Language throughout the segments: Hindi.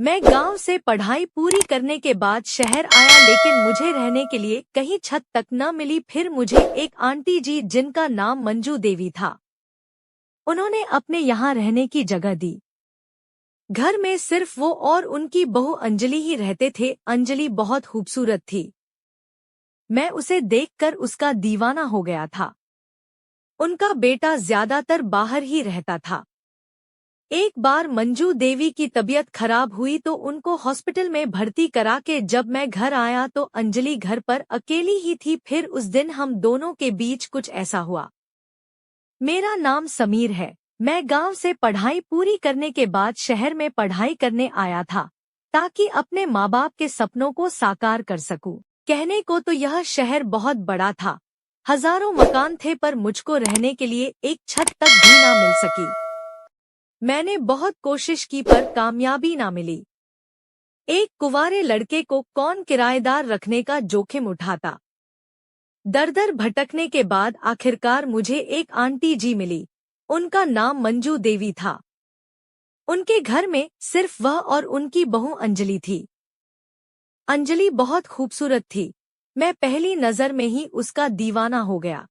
मैं गांव से पढ़ाई पूरी करने के बाद शहर आया, लेकिन मुझे रहने के लिए कहीं छत तक न मिली। फिर मुझे एक आंटी जी, जिनका नाम मंजू देवी था, उन्होंने अपने यहाँ रहने की जगह दी। घर में सिर्फ वो और उनकी बहू अंजलि ही रहते थे। अंजलि बहुत खूबसूरत थी। मैं उसे देखकर उसका दीवाना हो गया था। उनका बेटा ज्यादातर बाहर ही रहता था। एक बार मंजू देवी की तबीयत खराब हुई तो उनको हॉस्पिटल में भर्ती करा के जब मैं घर आया तो अंजलि घर पर अकेली ही थी। फिर उस दिन हम दोनों के बीच कुछ ऐसा हुआ। मेरा नाम समीर है। मैं गांव से पढ़ाई पूरी करने के बाद शहर में पढ़ाई करने आया था, ताकि अपने माँ बाप के सपनों को साकार कर सकूं। कहने को तो यह शहर बहुत बड़ा था, हजारों मकान थे, पर मुझको रहने के लिए एक छत तक भी ना मिल सकी। मैंने बहुत कोशिश की पर कामयाबी ना मिली। एक कुंवारे लड़के को कौन किराएदार रखने का जोखिम उठाता। दर-दर भटकने के बाद आखिरकार मुझे एक आंटी जी मिली। उनका नाम मंजू देवी था। उनके घर में सिर्फ वह और उनकी बहू अंजलि थी। अंजलि बहुत खूबसूरत थी। मैं पहली नजर में ही उसका दीवाना हो गया।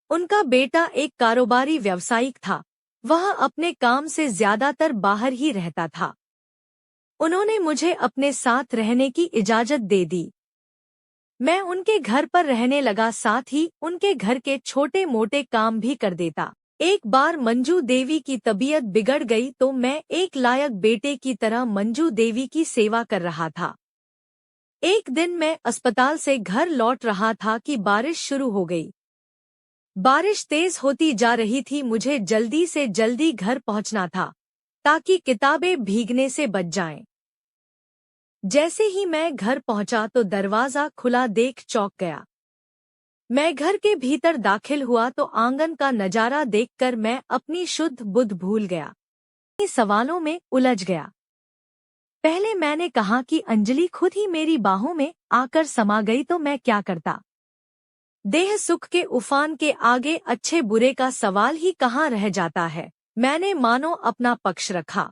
उनका बेटा एक कारोबारी व्यावसायिक था। वह अपने काम से ज्यादातर बाहर ही रहता था। उन्होंने मुझे अपने साथ रहने की इजाजत दे दी। मैं उनके घर पर रहने लगा, साथ ही उनके घर के छोटे मोटे काम भी कर देता। एक बार मंजू देवी की तबीयत बिगड़ गई तो मैं एक लायक बेटे की तरह मंजू देवी की सेवा कर रहा था। एक दिन मैं अस्पताल से घर लौट रहा था कि बारिश शुरू हो गई। बारिश तेज होती जा रही थी। मुझे जल्दी से जल्दी घर पहुंचना था, ताकि किताबें भीगने से बच जाएं। जैसे ही मैं घर पहुंचा तो दरवाजा खुला देख चौंक गया। मैं घर के भीतर दाखिल हुआ तो आंगन का नजारा देखकर मैं अपनी शुद्ध बुद्ध भूल गया। इन सवालों में उलझ गया। पहले मैंने कहा कि अंजलि खुद ही मेरी बाहों में आकर समा गई तो मैं क्या करता। देह सुख के उफान के आगे अच्छे बुरे का सवाल ही कहाँ रह जाता है। मैंने मानो अपना पक्ष रखा।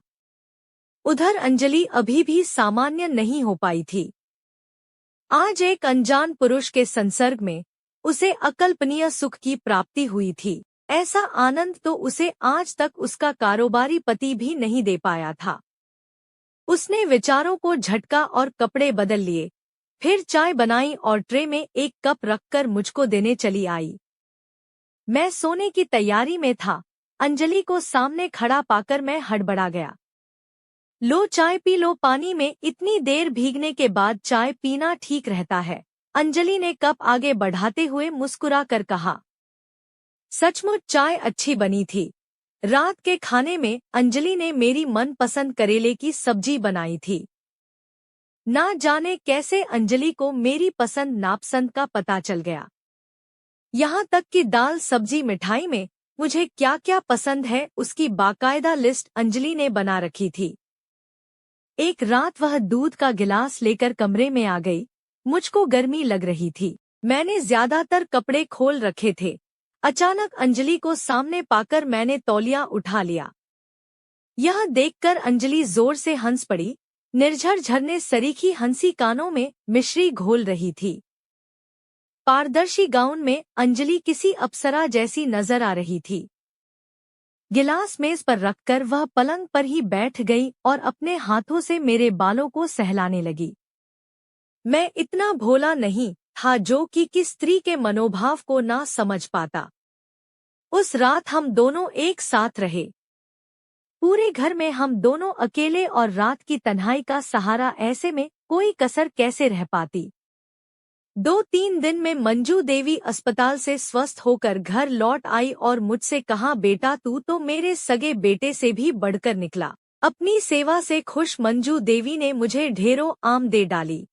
उधर अंजलि अभी भी सामान्य नहीं हो पाई थी। आज एक अनजान पुरुष के संसर्ग में उसे अकल्पनीय सुख की प्राप्ति हुई थी। ऐसा आनंद तो उसे आज तक उसका कारोबारी पति भी नहीं दे पाया था। उसने विचारों को झटका और कपड़े बदल लिए। फिर चाय बनाई और ट्रे में एक कप रखकर मुझको देने चली आई। मैं सोने की तैयारी में था। अंजलि को सामने खड़ा पाकर मैं हड़बड़ा गया। लो चाय पी लो, पानी में इतनी देर भीगने के बाद चाय पीना ठीक रहता है। अंजलि ने कप आगे बढ़ाते हुए मुस्कुरा कर कहा। सचमुच चाय अच्छी बनी थी। रात के खाने में अंजलि ने मेरी मनपसंद करेले की सब्जी बनाई थी। ना जाने कैसे अंजलि को मेरी पसंद नापसंद का पता चल गया। यहाँ तक कि दाल सब्जी मिठाई में मुझे क्या क्या पसंद है उसकी बाकायदा लिस्ट अंजलि ने बना रखी थी। एक रात वह दूध का गिलास लेकर कमरे में आ गई। मुझको गर्मी लग रही थी। मैंने ज्यादातर कपड़े खोल रखे थे। अचानक अंजलि को सामने पाकर मैंने तौलिया उठा लिया। यह देखकर अंजलि जोर से हंस पड़ी। निर्झर झरने सरीखी हंसी कानों में मिश्री घोल रही थी। पारदर्शी गाउन में अंजलि किसी अप्सरा जैसी नजर आ रही थी। गिलास मेज पर रखकर वह पलंग पर ही बैठ गई और अपने हाथों से मेरे बालों को सहलाने लगी। मैं इतना भोला नहीं था जो कि किस स्त्री के मनोभाव को ना समझ पाता। उस रात हम दोनों एक साथ रहे। पूरे घर में हम दोनों अकेले और रात की तन्हाई का सहारा। ऐसे में कोई कसर कैसे रह पाती। 2-3 दिन में मंजू देवी अस्पताल से स्वस्थ होकर घर लौट आई और मुझसे कहा, बेटा तू तो मेरे सगे बेटे से भी बढ़कर निकला। अपनी सेवा से खुश मंजू देवी ने मुझे ढेरों आम दे डाली।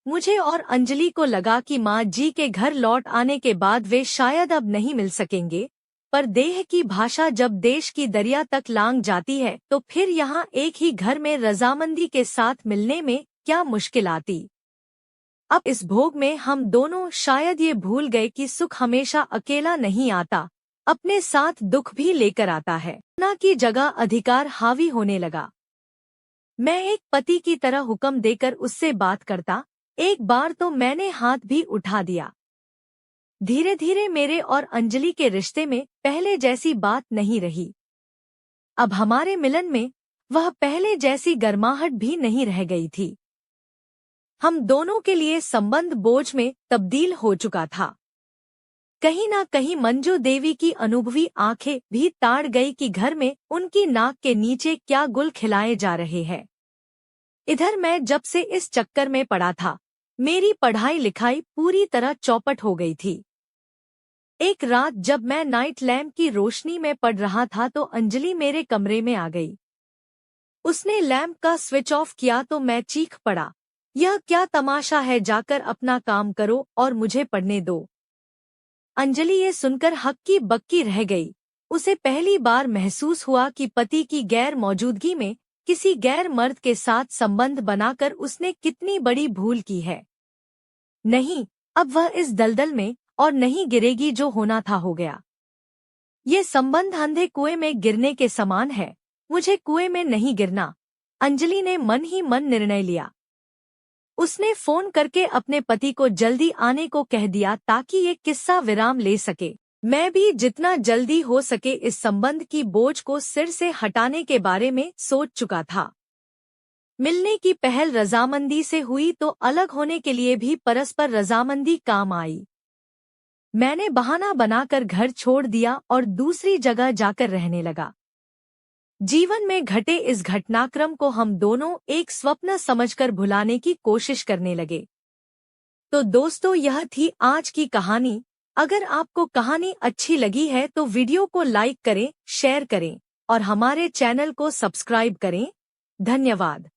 मुझे और अंजलि को लगा कि माँ जी के घर लौट आने के बाद वे शायद अब नहीं मिल सकेंगे, पर देह की भाषा जब देश की दरिया तक लांग जाती है तो फिर यहाँ एक ही घर में रजामंदी के साथ मिलने में क्या मुश्किल आती। अब इस भोग में हम दोनों शायद ये भूल गए कि सुख हमेशा अकेला नहीं आता, अपने साथ दुख भी लेकर आता है। ना की जगह अधिकार हावी होने लगा। मैं एक पति की तरह हुक्म देकर उससे बात करता। एक बार तो मैंने हाथ भी उठा दिया। धीरे धीरे मेरे और अंजलि के रिश्ते में पहले जैसी बात नहीं रही। अब हमारे मिलन में वह पहले जैसी गर्माहट भी नहीं रह गई थी। हम दोनों के लिए संबंध बोझ में तब्दील हो चुका था। कहीं ना कहीं मंजू देवी की अनुभवी आंखें भी ताड़ गई कि घर में उनकी नाक के नीचे क्या गुल खिलाए जा रहे हैं। इधर मैं जब से इस चक्कर में पड़ा था, मेरी पढ़ाई लिखाई पूरी तरह चौपट हो गई थी। एक रात जब मैं नाइट लैम्प की रोशनी में पढ़ रहा था तो अंजलि मेरे कमरे में आ गई। उसने लैम्प का स्विच ऑफ किया तो मैं चीख पड़ा, यह क्या तमाशा है, जाकर अपना काम करो और मुझे पढ़ने दो। अंजलि ये सुनकर हक्की बक्की रह गई। उसे पहली बार महसूस हुआ कि पति की गैर मौजूदगी में किसी गैर मर्द के साथ संबंध बनाकर उसने कितनी बड़ी भूल की है। नहीं, अब वह इस दलदल में और नहीं गिरेगी, जो होना था हो गया। ये संबंध अंधे कुएं में गिरने के समान है। मुझे कुएं में नहीं गिरना। अंजलि ने मन ही मन निर्णय लिया। उसने फोन करके अपने पति को जल्दी आने को कह दिया ताकि ये किस्सा विराम ले सके। मैं भी जितना जल्दी हो सके इस संबंध की बोझ को सिर से हटाने के बारे में सोच चुका था। मिलने की पहल रजामंदी से हुई तो अलग होने के लिए भी परस्पर रजामंदी काम आई। मैंने बहाना बनाकर घर छोड़ दिया और दूसरी जगह जाकर रहने लगा। जीवन में घटे इस घटनाक्रम को हम दोनों एक स्वप्न समझकर भुलाने की कोशिश करने लगे। तो दोस्तों, यह थी आज की कहानी। अगर आपको कहानी अच्छी लगी है तो वीडियो को लाइक करें, शेयर करें और हमारे चैनल को सब्सक्राइब करें। धन्यवाद।